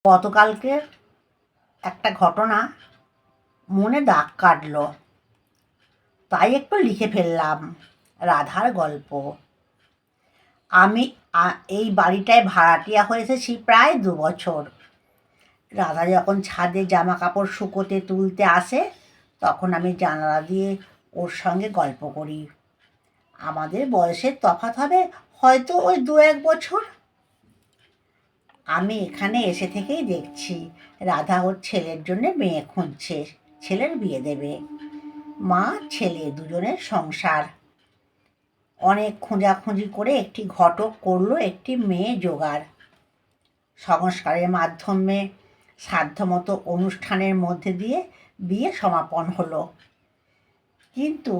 গতকালকে একটা ঘটনা মনে দাগ কাটল, তাই একটু লিখে ফেললাম রাধার গল্প। আমি এই বাড়িটায় ভাড়াটিয়া হয়ে এসেছি প্রায় 2 বছর। রাধা যখন ছাদে জামা কাপড় শুকোতে তুলতে আসে, তখন আমি জানালা দিয়ে ওর সঙ্গে গল্প করি। আমাদের বয়সের তফাৎ হবে হয়তো ওই 2-1 বছর। আমি এখানে এসে থেকেই দেখছি রাধা ওর ছেলের জন্য মেয়ে খুঁজছে, ছেলের বিয়ে দেবে। মা ছেলে দুজনের সংসার। অনেক খোঁজাখুঁজি করে একটি ঘটক করলো একটি মেয়ে জোগাড়। সংস্কারের মাধ্যমে সাধ্যমতো অনুষ্ঠানের মধ্যে দিয়ে বিয়ে সমাপন হলো। কিন্তু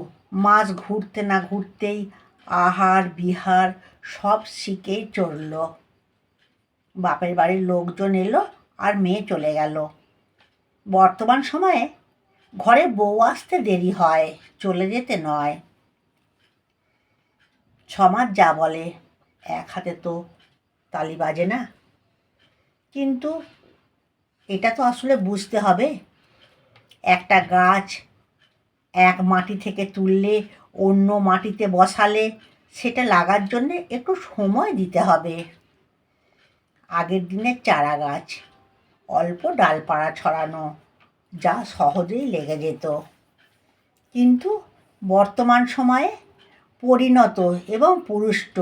মাস ঘুরতে না ঘুরতেই আহার বিহার সব শিখেই চলল। বাপের বাড়ির লোকজন এলো আর মেয়ে চলে গেল। বর্তমান সময়ে ঘরে বউ আসতে দেরি হয়, চলে যেতে নয়। সমাজ যা বলে, এক হাতে তো তালি বাজে না। কিন্তু এটা তো আসলে বুঝতে হবে, একটা গাছ এক মাটি থেকে তুললে অন্য মাটিতে বসালে সেটা লাগার জন্যে একটু সময় দিতে হবে। আগের দিনের চারা গাছ, অল্প ডালপাড়া ছড়ানো, যা সহজেই লেগে যেত। কিন্তু বর্তমান সময়ে পরিণত এবং পুরুষ্ট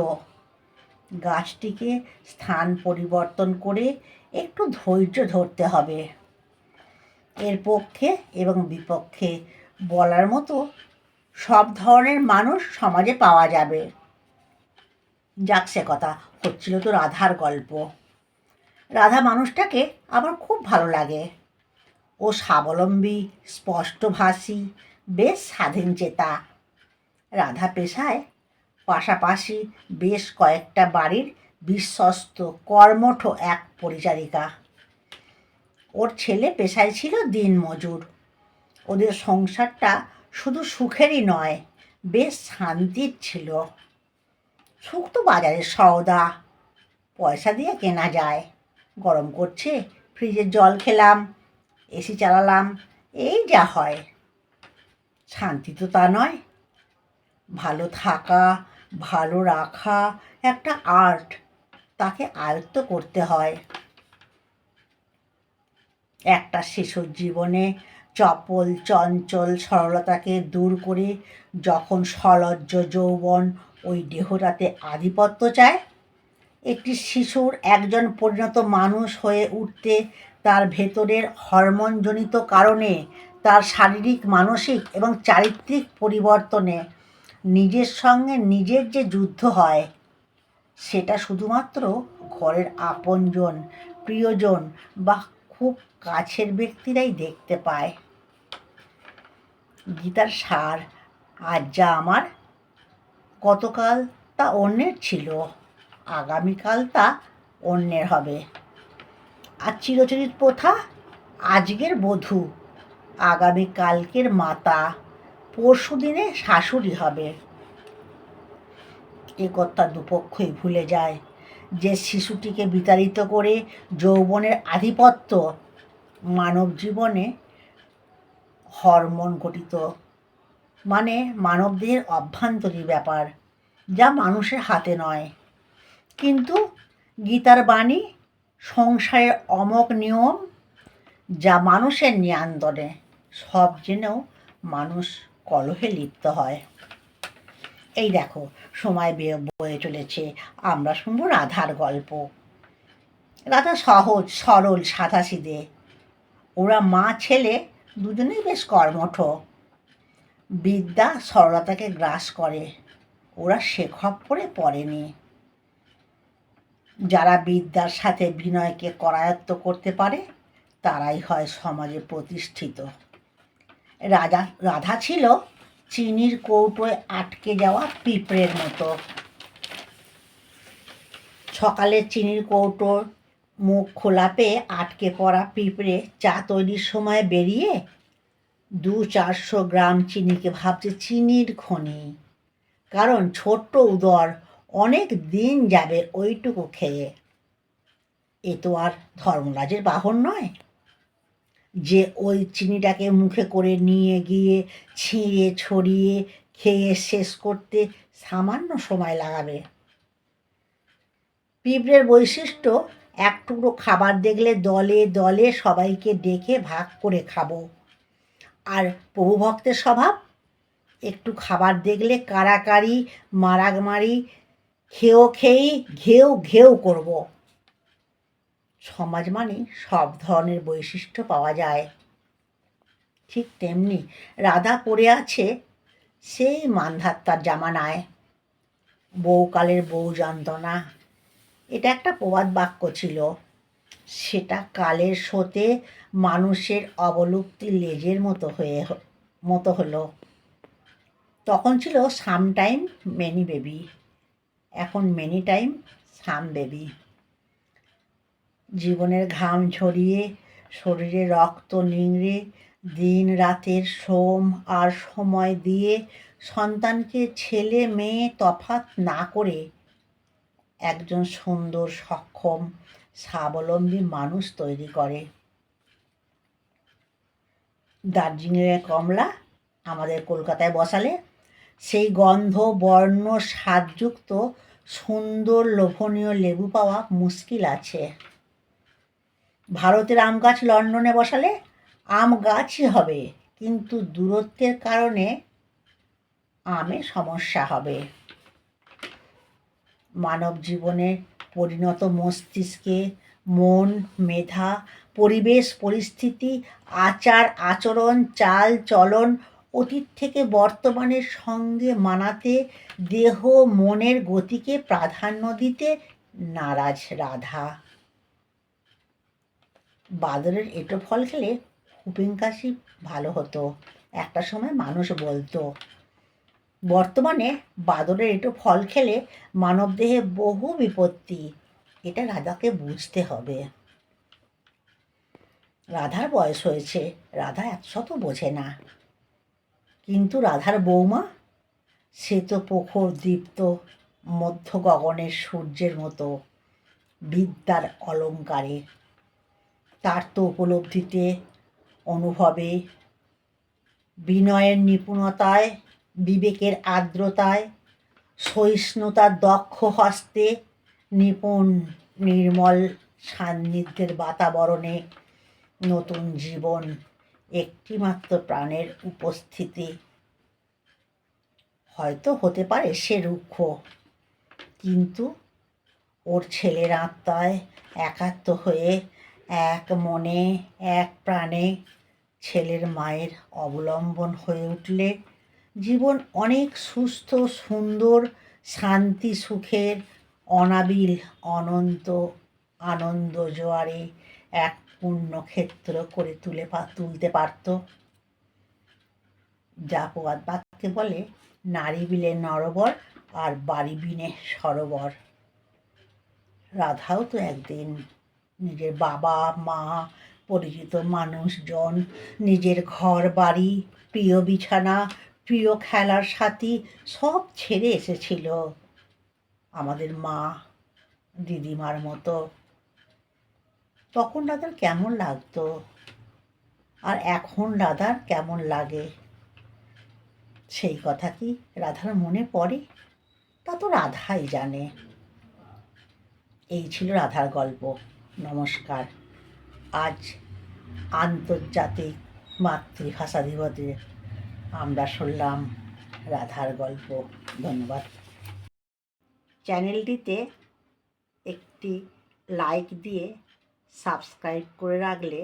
গাছটিকে স্থান পরিবর্তন করে একটু ধৈর্য ধরতে হবে। এর পক্ষে এবং বিপক্ষে বলার মতো সব ধরনের মানুষ সমাজে পাওয়া যাবে। যাক, সে কথা, হচ্ছিল তো রাধার গল্প। রাধা মানুষটাকে আমার খুব ভালো লাগে। ও স্বাবলম্বী, স্পষ্টভাষী, বেশ স্বাধীনচেতা। রাধা পেশায় পাশাপাশি বেশ কয়েকটা বাড়ির বিশ্বস্ত কর্মঠ এক পরিচারিকা। ওর ছেলে পেশায় ছিল দিনমজুর। ওদের সংসারটা শুধু সুখেরই নয়, বেশ শান্তির ছিল। সুখ তো বাজারের সওদা, পয়সা দিয়ে কেনা যায়। গরম করছে, ফ্রিজের জল খেলাম, এসি চালালাম, এই যা হয়। শান্তি তো তা নয়। ভালো থাকা, ভালো রাখা একটা আর্ট, তাকে আয়ত্ত করতে হয়। একটা শিশুর জীবনে চপল চঞ্চল সরলতাকে দূর করে যখন সলজ্জ যৌবন ওই দেহটাতে আধিপত্য চায়, একটি শিশুর একজন পরিণত মানুষ হয়ে উঠতে তার ভেতরের হরমোনজনিত কারণে, তার শারীরিক, মানসিক এবং চারিত্রিক পরিবর্তনে নিজের সঙ্গে নিজের যে যুদ্ধ হয়, সেটা শুধুমাত্র ঘরের আপনজন, প্রিয়জন বা খুব কাছের ব্যক্তিরাই দেখতে পায়। গীতার সার, আজ যা আমার, গতকাল তা অন্যের ছিল, আগামীকাল তা অন্যের হবে। আর চিরচরিত প্রথা, আজকের বধূ আগামীকালকের মাতা, পরশু দিনে শাশুড়ি হবে। এ কথা দুপক্ষই ভুলে যায়। যে শিশুটিকে বিতাড়িত করে যৌবনের আধিপত্য মানব জীবনে হরমোন গঠিত, মানে মানবদেহের অভ্যন্তরীণ ব্যাপার, যা মানুষের হাতে নয়। কিন্তু গীতার বাণী সংসারের অমোঘ নিয়ম, যা মানুষের নিয়ন্ত্রণে, সব জেনেও মানুষ কলহে লিপ্ত হয়। এই দেখো, সময় বয়ে চলেছে, আমরা শুনবো রাধার গল্প। রাধা সহজ সরল সাধাসিধে। ওরা মা ছেলে দুজনেই বেশ কর্মঠ। বিদ্যা সরলতাকে গ্রাস করে, ওরা সে খপ্পরে পড়েনি। যারা বিদ্যার সাথে বিনয়কে করায়ত্ত করতে পারে, তারাই হয় সমাজে প্রতিষ্ঠিত। রাধা ছিল চিনির কৌটোয় আটকে যাওয়া পিঁপড়ের মতো। সকালে চিনির কৌটোর মুখ খোলা পেয়ে আটকে পড়া পিঁপড়ে চা তৈরির সময় বেরিয়ে 200-400 গ্রাম চিনিকে ভাবছে চিনির খনি। কারণ ছোট্ট উদর, অনেক দিন যাবে ওইটুকু খেয়ে। এ তো আর ধর্মরাজের বাহন নয় যে ওই চিনিটাকে মুখে করে নিয়ে গিয়ে ছিঁড়ে ছড়িয়ে খেয়ে শেষ করতে সামান্য সময় লাগাবে। পিঁপড়ের বৈশিষ্ট্য এক টুকরো খাবার দেখলে দলে দলে সবাইকে ডেকে ভাগ করে খাবো। আর প্রভুভক্তের স্বভাব, একটু খাবার দেখলে কাড়াকাড়ি মারামারি খেয়েই ঘেউ ঘেউ করব। সমাজ মানে সব ধরনের বৈশিষ্ট্য পাওয়া যায়। ঠিক তেমনি রাধা পড়ে আছে সেই মান্ধাত্তার জামানায়, বউকালের বউ যন্ত্রণা। এটা একটা প্রবাদ বাক্য ছিল, সেটা কালের স্রোতে মানুষের অবলুপ্তি লেজের মতো হলো। তখন ছিল সাম টাইম মেনি বেবি, এখন মেনি টাইম সাম বেবি। জীবনের ঘাম ঝরিয়ে শরীরে রক্ত নিংড়ে দিন রাতের শ্রম আর সময় দিয়ে সন্তানকে ছেলে মেয়ে তফাৎ না করে একজন সুন্দর সক্ষম স্বাবলম্বী মানুষ তৈরি করে। দার্জিলিংয়ের কমলা আমাদের কলকাতায় বসালে সেই গন্ধ বর্ণ স্বাদযুক্ত সুন্দর লোভনীয় লেবু পাওয়া মুশকিল আছে। ভারতের আম গাছ লন্ডনে বসালে আম গাছই হবে, কিন্তু দূরত্বের কারণে আমে সমস্যা হবে। মানব জীবনে পরিণত মস্তিষ্কে মন, মেধা, পরিবেশ পরিস্থিতি, আচার আচরণ, চাল চলন অতীত থেকে বর্তমানের সঙ্গে মানাতে দেহ মনের গতিকে প্রাধান্য দিতে নারাজ রাধা। বাদরের এঁটো ফল খেলে হুপিং কাশি ভালো হতো, একটা সময় মানুষ বলতো। বর্তমানে বাদরের এঁটো ফল খেলে মানবদেহে বহু বিপত্তি, এটা রাধাকে বুঝতে হবে। রাধার বয়স হয়েছে, রাধা একশত বোঝে না, কিন্তু রাধার বৌমা সে তো প্রখর দীপ্ত মধ্য গগনের সূর্যের মতো, বিদ্যার অলঙ্কারে। তার তো উপলব্ধিতে, অনুভবে, বিনয়ের নিপুণতায়, বিবেকের আর্দ্রতায়, সহিষ্ণুতার দক্ষ হস্তে, নিপুণ নির্মল সান্নিধ্যের বাতাবরণে নতুন জীবন, একটিমাত্র প্রাণের উপস্থিতি। হয়তো হতে পারে সে রুক্ষ, কিন্তু ওর ছেলের আত্মায় একাত্ম হয়ে এক মনে এক প্রাণে ছেলের মায়ের অবলম্বন হয়ে উঠলে জীবন অনেক সুস্থ সুন্দর শান্তি সুখের অনাবিল অনন্ত আনন্দ জোয়ারে এক পুণ্যক্ষেত্র করে তুলতে পারত। যা প্রবাদ বাক্যে বলে, নারী বিলে নরবর আর বাড়ি বিনে সরোবর। রাধাও তো একদিন নিজের বাবা মা, পরিচিত মানুষজন, নিজের ঘর বাড়ি, প্রিয় বিছানা, প্রিয় খেলার সাথী সব ছেড়ে এসেছিল আমাদের মা দিদিমার মতো। তখন রাধার কেমন লাগতো আর এখন রাধার কেমন লাগে, সেই কথা কি রাধার মনে পড়ে? তা তো রাধাই জানে। এই ছিল রাধার গল্প। নমস্কার। আজ আন্তর্জাতিক মাতৃভাষা দিবসে আমরা শুনলাম রাধার গল্প। ধন্যবাদ। চ্যানেলটিতে একটি লাইক দিয়ে সাবস্ক্রাইব করে রাখলে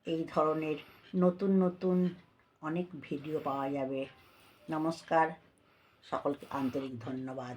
এই ধরনের নতুন নতুন অনেক ভিডিও পাওয়া যাবে। নমস্কার, সকলকে আন্তরিক ধন্যবাদ।